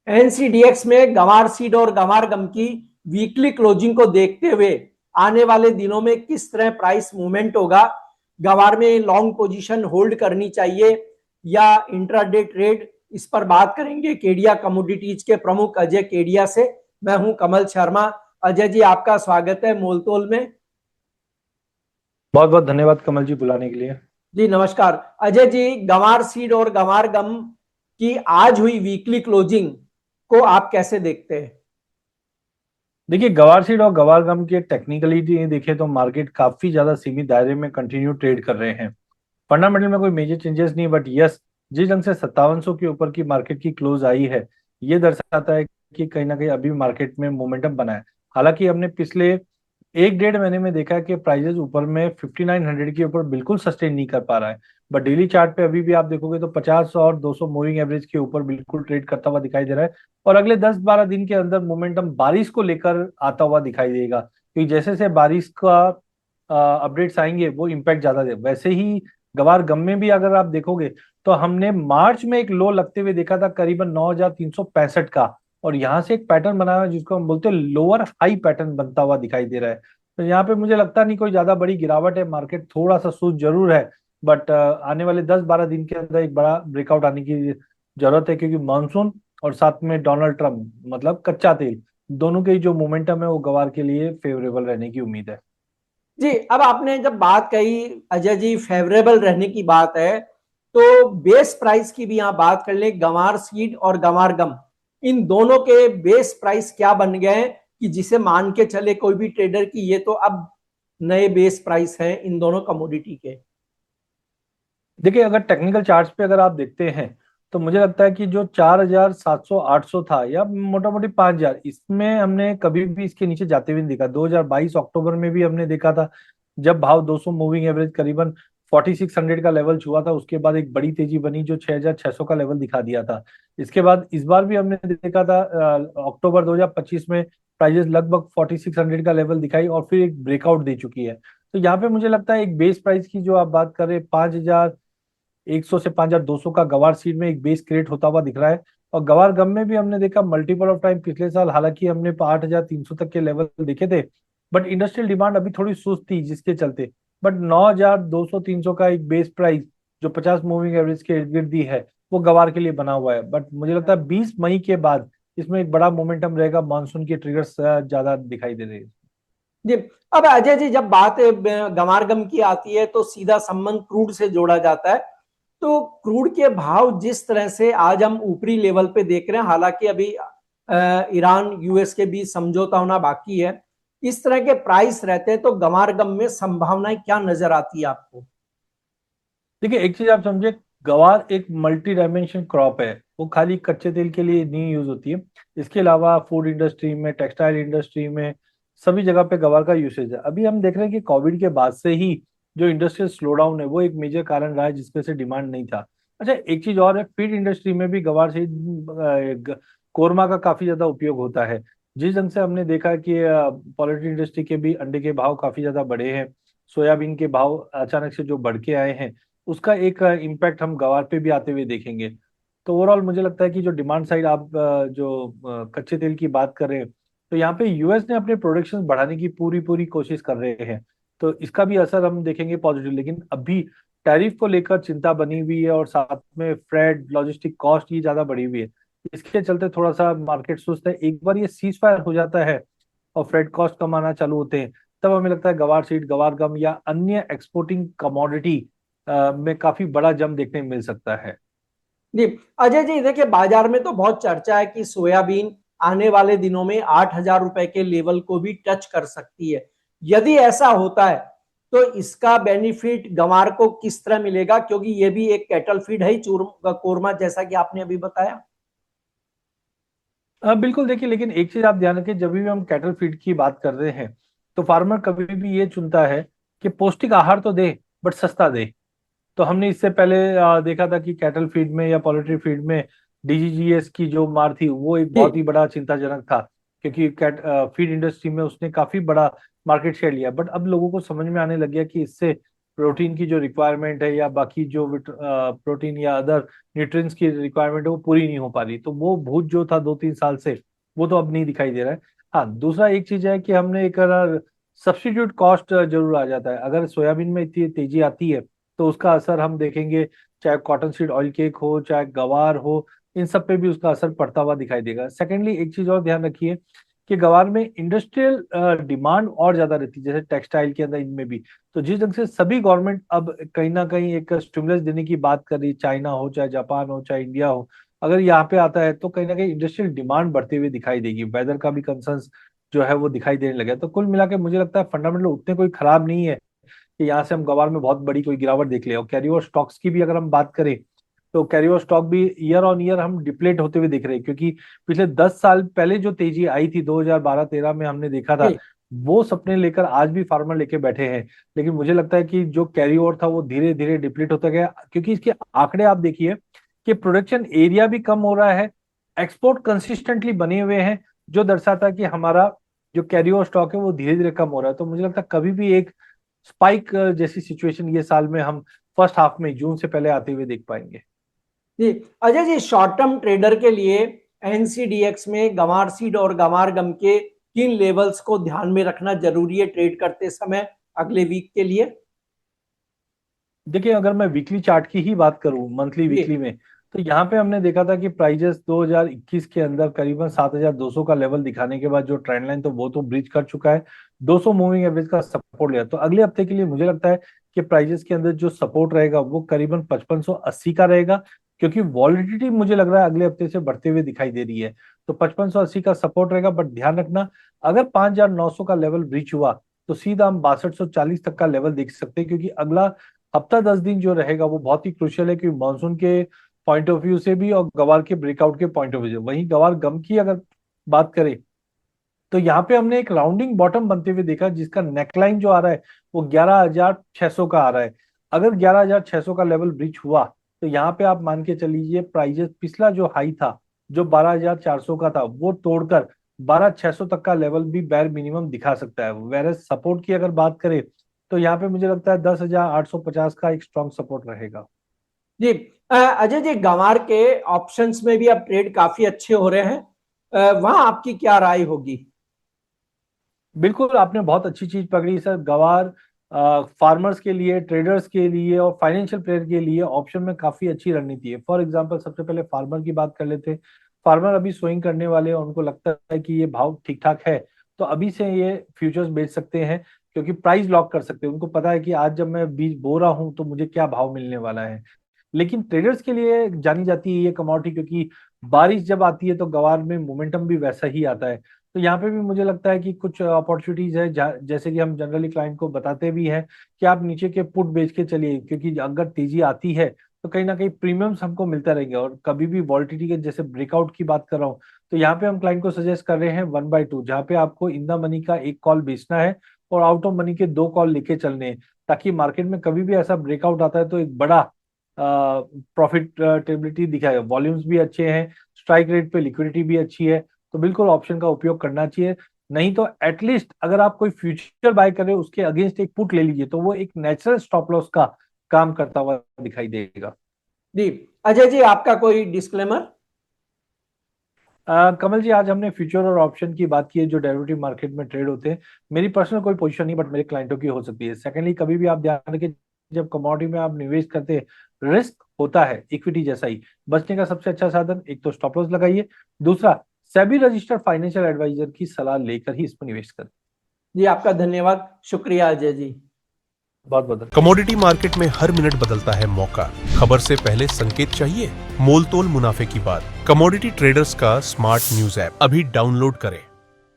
NCDEX में गंवार seed और गंवार गम की वीकली क्लोजिंग को देखते हुए आने वाले दिनों में किस तरह प्राइस मूवमेंट होगा, गंवार में लॉन्ग पोजीशन होल्ड करनी चाहिए या इंट्राडे ट्रेड, इस पर बात करेंगे केडिया कमोडिटीज के प्रमुख अजय केडिया से। मैं हूं कमल शर्मा। अजय जी, आपका स्वागत है मोलतोल में। बहुत बहुत धन्यवाद कमल जी बुलाने के लिए। जी नमस्कार। अजय जी, गंवार सीड और गंवार गम की आज हुई वीकली क्लोजिंग को आप कैसे देखते हैं? देखिए, गवार सीड और गवार गम की टेक्निकली देखें तो मार्केट काफी ज्यादा सीमित दायरे में कंटिन्यू ट्रेड कर रहे हैं। फंडामेंटल में कोई मेजर चेंजेस नहीं, बट यस, जिस ढंग से 5700 के ऊपर की मार्केट की क्लोज आई है, ये दर्शाता है कि कहीं ना कहीं अभी मार्केट में मोमेंटम बना है। हालांकि हमने पिछले एक डेढ़ महीने में देखा है कि प्राइजेस ऊपर में 5900 के ऊपर बिल्कुल सस्टेन नहीं कर पा रहा है। बट डेली चार्ट पे अभी भी आप देखोगे तो 50 और 200 मूविंग एवरेज के ऊपर बिल्कुल ट्रेड करता हुआ दिखाई दे रहा है। और अगले 10-12 दिन के अंदर मोमेंटम बारिश को लेकर आता हुआ दिखाई देगा, क्योंकि जैसे जैसे बारिश का अपडेट्स आएंगे वो इम्पैक्ट ज्यादा दे। वैसे ही गवार गम में भी अगर आप देखोगे तो हमने मार्च में एक लो लगते हुए देखा था करीबन 9365 का, और यहाँ से एक पैटर्न बना हुआ है जिसको हम बोलते हैं लोअर हाई पैटर्न बनता हुआ दिखाई दे रहा है। तो यहाँ पे मुझे लगता नहीं कोई ज्यादा बड़ी गिरावट है, मार्केट थोड़ा सा सूद जरूर है। बट आने वाले 10-12 दिन के अंदर एक बड़ा ब्रेकआउट आने की जरूरत है, क्योंकि मानसून और साथ में डोनाल्ड ट्रम्प मतलब कच्चा तेल, दोनों के जो मोमेंटम है वो गवार के लिए फेवरेबल रहने की उम्मीद है। जी, अब आपने जब बात कही अजय जी, फेवरेबल रहने की बात है, तो बेस प्राइस की भी यहां बात कर ले। गंवार सीड और गंवार गम, इन दोनों के बेस प्राइस क्या बन गए हैं कि जिसे मान के चले कोई भी ट्रेडर की ये तो अब नए बेस प्राइस हैं इन दोनों कमोडिटी के? देखिए, अगर टेक्निकल चार्ट्स पे अगर आप देखते हैं तो मुझे लगता है कि जो 4700-800 था या मोटा मोटी 5000, इसमें हमने कभी भी इसके नीचे जाते हुए नहीं देखा। 2022 अक्टूबर में भी हमने देखा था, जब भाव 200 मूविंग एवरेज करीबन 4600 का लेवल छुआ था, उसके बाद एक बड़ी तेजी बनी जो 6600 का लेवल दिखा दिया था। इसके बाद इस बार भी हमने देखा था अक्टूबर 2025 में प्राइजेस लगभग 4600 का लेवल दिखाई और फिर एक ब्रेकआउट दे चुकी है। तो यहाँ पे मुझे लगता है एक बेस प्राइस की जो आप बात कर रहे हैं, 5100 से 5200 का गवार सीड में एक बेस क्रिएट होता हुआ दिख रहा है। और गवार गम में भी हमने देखा मल्टीपल ऑफ टाइम पिछले साल, हालांकि हमने 8300 तक के लेवल देखे थे, बट इंडस्ट्रियल डिमांड अभी थोड़ी सुस्त थी जिसके चलते। बट 9200-300 का एक बेस प्राइस जो 50 मूविंग एवरेज के इर्द गिर्द दी है, वो गवार के लिए बना हुआ है। बट मुझे लगता है 20 मई के बाद इसमें एक बड़ा मोमेंटम रहेगा, मानसून के ट्रिगर्स ज्यादा दिखाई दे रहे हैं। जी, अब अजय जी, जब बात गंवार गम की आती है तो सीधा संबंध क्रूड से जोड़ा जाता है। तो क्रूड के भाव जिस तरह से आज हम ऊपरी लेवल पे देख रहे हैं, हालांकि अभी ईरान यूएस के बीच समझौता होना बाकी है, इस तरह के प्राइस रहते हैं तो गंवार गम में संभावनाएं क्या नजर आती है आपको? देखिए, एक चीज आप समझे, गवार एक मल्टी डायमेंशन क्रॉप है। वो खाली कच्चे तेल के लिए नहीं यूज होती है, इसके अलावा फूड इंडस्ट्री में, टेक्सटाइल इंडस्ट्री में, सभी जगह पे गवार का यूसेज है। अभी हम देख रहे हैं कि कोविड के बाद से ही जो इंडस्ट्रियल स्लो डाउन है वो एक मेजर कारण रहा है जिस पे से डिमांड नहीं था। अच्छा, एक चीज और है, फीड इंडस्ट्री में भी गवार से कोरमा का काफी ज्यादा उपयोग होता है। जिस ढंग से हमने देखा कि पोल्ट्री इंडस्ट्री के भी अंडे के भाव काफी ज्यादा बढ़े हैं, सोयाबीन के भाव अचानक से जो बढ़ के आए हैं, उसका एक इम्पैक्ट हम गवार पे भी आते हुए देखेंगे। तो ओवरऑल मुझे लगता है कि जो डिमांड साइड आप जो कच्चे तेल की बात कर रहे हैं, तो यहाँ पे यूएस ने अपने प्रोडक्शन बढ़ाने की पूरी पूरी कोशिश कर रहे हैं। तो इसका भी असर हम देखेंगे पॉजिटिव। लेकिन अभी टैरिफ को लेकर चिंता बनी हुई है और साथ में फ्रेट लॉजिस्टिक कॉस्ट ये ज्यादा बढ़ी हुई है। इसके चलते थोड़ा सा मार्केट सुस्त है। एक बार ये सीज फायर हो जाता है और फ्रेट कॉस्ट कम आना चालू होते हैं, तब हमें लगता है गवार सीड, गवार गम या अन्य एक्सपोर्टिंग कमोडिटी में काफी बड़ा जंप देखने को मिल सकता है। जी, अजय जी, देखिए बाजार में तो बहुत चर्चा है कि सोयाबीन आने वाले दिनों में 8,000 रुपए के लेवल को भी टच कर सकती है। यदि ऐसा होता है तो इसका बेनिफिट गंवार को किस तरह मिलेगा, क्योंकि ये भी एक कैटल फीड है कोरमा, जैसा कि आपने अभी बताया। बिल्कुल। देखिए, लेकिन एक चीज आप ध्यान रखिए, जब भी हम कैटल फीड की बात कर रहे हैं तो फार्मर कभी भी ये चुनता है कि पौष्टिक आहार तो दे बट सस्ता दे। तो हमने इससे पहले देखा था कि कैटल फीड में या पोल्ट्री फीड में डीजीजीएस की जो मार थी वो एक जी, बहुत ही बड़ा चिंताजनक था, क्योंकि फीड इंडस्ट्री में उसने काफी बड़ा मार्केट शेयर लिया। बट अब लोगों को समझ में आने लग गया कि इससे प्रोटीन की जो रिक्वायरमेंट है या बाकी जो प्रोटीन या अदर न्यूट्रिएंट्स की रिक्वायरमेंट है वो पूरी नहीं हो पा रही। तो वो भूत जो था 2-3 साल से, वो तो अब नहीं दिखाई दे रहा है। हाँ, दूसरा एक चीज है कि हमने एक सब्स्टिट्यूट कॉस्ट जरूर आ जाता है। अगर सोयाबीन में इतनी तेजी आती है तो उसका असर हम देखेंगे, चाहे कॉटन सीड ऑयल केक हो, चाहे गवार हो, इन सब पे भी उसका असर पड़ता हुआ दिखाई देगा। सेकेंडली, एक चीज और ध्यान रखिए कि गवार में इंडस्ट्रियल डिमांड और ज्यादा रहती है, जैसे टेक्सटाइल के अंदर, इनमें भी। तो जिस ढंग से सभी गवर्नमेंट अब कहीं ना कहीं एक स्टिमुलस देने की बात कर रही, चाइना हो, चाहे जापान हो, चाहे इंडिया हो, अगर यहाँ पे आता है तो कहीं ना कहीं इंडस्ट्रियल डिमांड बढ़ती हुई दिखाई देगी। वेदर का भी कंसर्न्स जो है वो दिखाई देने लगे। तो कुल मिला के मुझे लगता है फंडामेंटल उतने कोई खराब नहीं है कि यहाँ से हम गवार में बहुत बड़ी कोई गिरावट देख ले। और कैरी ओवर स्टॉक्स की भी अगर हम बात करें तो कैरी ओवर स्टॉक भी ईयर ऑन ईयर हम डिप्लेट होते हुए दिख रहे हैं, क्योंकि पिछले 10 साल पहले जो तेजी आई थी 2012-13 में हमने देखा था, जी वो सपने लेकर आज भी फार्मर लेके बैठे हैं। लेकिन मुझे लगता है कि जो कैरी ओवर था वो धीरे धीरे डिप्लीट होता गया, क्योंकि इसके आंकड़े आप देखिए कि प्रोडक्शन एरिया भी कम हो रहा है, एक्सपोर्ट कंसिस्टेंटली बने हुए हैं, जो दर्शाता है कि हमारा जो कैरी ओवर स्टॉक है वो धीरे धीरे कम हो रहा है। तो मुझे लगता है कभी भी एक स्पाइक जैसी सिचुएशन ये साल में हम फर्स्ट हाफ में जून से पहले आते हुए देख पाएंगे। जी Ajay ji, short term trader के लिए एनसीडीएक्स में गंवार सीड और गंवार गम के किन लेवल्स को ध्यान में रखना जरूरी है ट्रेड करते समय अगले वीक के लिए? देखिए, अगर मैं वीकली चार्ट की ही बात करूं, मंथली वीकली में, तो यहाँ पे हमने देखा था कि प्राइजेस 2021 के अंदर करीबन 7200 का लेवल दिखाने के बाद जो ट्रेंड लाइन तो वो तो ब्रीच कर चुका है, 200 मूविंग एवरेज का सपोर्ट लिया। तो अगले हफ्ते के लिए मुझे लगता है कि प्राइजेस के अंदर जो सपोर्ट रहेगा वो करीबन 5580 का रहेगा, क्योंकि वॉलिडिटी मुझे लग रहा है अगले हफ्ते से बढ़ते हुए दिखाई दे रही है। तो 5580 का सपोर्ट रहेगा। बट ध्यान रखना, अगर 5900 का लेवल ब्रीच हुआ तो सीधा हम 6240 तक का लेवल देख सकते हैं, क्योंकि अगला हफ्ता 10 दिन जो रहेगा वो बहुत ही क्रुशियल है, क्योंकि मानसून के पॉइंट ऑफ व्यू से भी और गवार के ब्रेकआउट के पॉइंट ऑफ व्यू से। वहीं गवार गम की अगर बात करें तो यहाँ पे हमने एक राउंडिंग बॉटम बनते हुए देखा, जिसका नेकलाइन जो आ रहा है वो 11600 का आ रहा है। अगर 11600 का लेवल ब्रीच हुआ तो यहाँ पे आप मान के चलिए प्राइजेस पिछला जो हाई था जो 12400 का था वो तोड़कर 12600 तक का लेवल भी बैर मिनिमम दिखा सकता है। वेरस सपोर्ट की अगर बात करें तो यहाँ पे मुझे लगता है 10850 का एक स्ट्रॉन्ग सपोर्ट रहेगा। जी अजय जी, गंवार के ऑप्शंस में भी अब ट्रेड काफी अच्छे हो रहे हैं, वहां आपकी क्या राय होगी? बिल्कुल, आपने बहुत अच्छी चीज पकड़ी सर। गवार फार्मर्स के लिए, ट्रेडर्स के लिए और फाइनेंशियल प्लेयर के लिए ऑप्शन में काफी अच्छी रणनीति है। फॉर एग्जांपल, सबसे पहले फार्मर की बात कर लेते हैं। फार्मर अभी सोइंग करने वाले और उनको लगता है कि ये भाव ठीक ठाक है, तो अभी से ये फ्यूचर्स बेच सकते हैं, क्योंकि प्राइस लॉक कर सकते हैं। उनको पता है कि आज जब मैं बीज बो रहा हूं तो मुझे क्या भाव मिलने वाला है। लेकिन ट्रेडर्स के लिए जानी जाती है ये कमोडिटी, क्योंकि बारिश जब आती है तो गवार में मोमेंटम भी वैसा ही आता है। तो यहाँ पे भी मुझे लगता है कि कुछ अपॉर्चुनिटीज है, जैसे कि हम जनरली क्लाइंट को बताते भी हैं कि आप नीचे के पुट बेच के चलिए, क्योंकि अगर तेजी आती है तो कहीं ना कहीं प्रीमियम्स हमको मिलता रहेंगे। और कभी भी वॉलिटिलिटी के जैसे ब्रेकआउट की बात कर रहा हूँ तो यहाँ पे हम क्लाइंट को सजेस्ट कर रहे हैं 1/2, जहाँ पे आपको इन द मनी का एक कॉल बेचना है और आउट ऑफ मनी के 2 कॉल लेके चलने हैं, ताकि मार्केट में कभी भी ऐसा ब्रेकआउट आता है तो एक बड़ा प्रॉफिटेबिलिटी दिखाएगा। वॉल्यूम्स भी अच्छे हैं, स्ट्राइक रेट पे लिक्विडिटी भी अच्छी है, तो बिल्कुल ऑप्शन का उपयोग करना चाहिए। नहीं तो एटलीस्ट अगर आप कोई फ्यूचर बाय कर रहे हो उसके अगेंस्ट एक पुट ले लीजिए, तो वो एक नेचुरल स्टॉप लॉस का काम करता हुआ दिखाई देगा। जी अजय जी, आपका कोई डिस्क्लेमर? कमल जी, आज हमने फ्यूचर और ऑप्शन की बात की है जो डेरिवेटिव मार्केट में ट्रेड होते हैं। मेरी पर्सनल कोई पोजीशन नहीं, बट मेरे क्लाइंटों की हो सकती है। सेकेंडली, कभी भी आप ध्यान रखें, जब कमोडिटी में आप निवेश करते हैं रिस्क होता है इक्विटी जैसा ही। बचने का सबसे अच्छा साधन, एक तो स्टॉप लॉस लगाइए, दूसरा सेबी रजिस्टर्ड फाइनेंशियल एडवाइजर की सलाह लेकर ही इसमें निवेश करें। जी आपका धन्यवाद, शुक्रिया अजय जी। बहुत बहुत कमोडिटी मार्केट में हर मिनट बदलता है मौका। खबर से पहले संकेत चाहिए, मोल तोल मुनाफे की बात। कमोडिटी ट्रेडर्स का स्मार्ट न्यूज ऐप अभी डाउनलोड करें।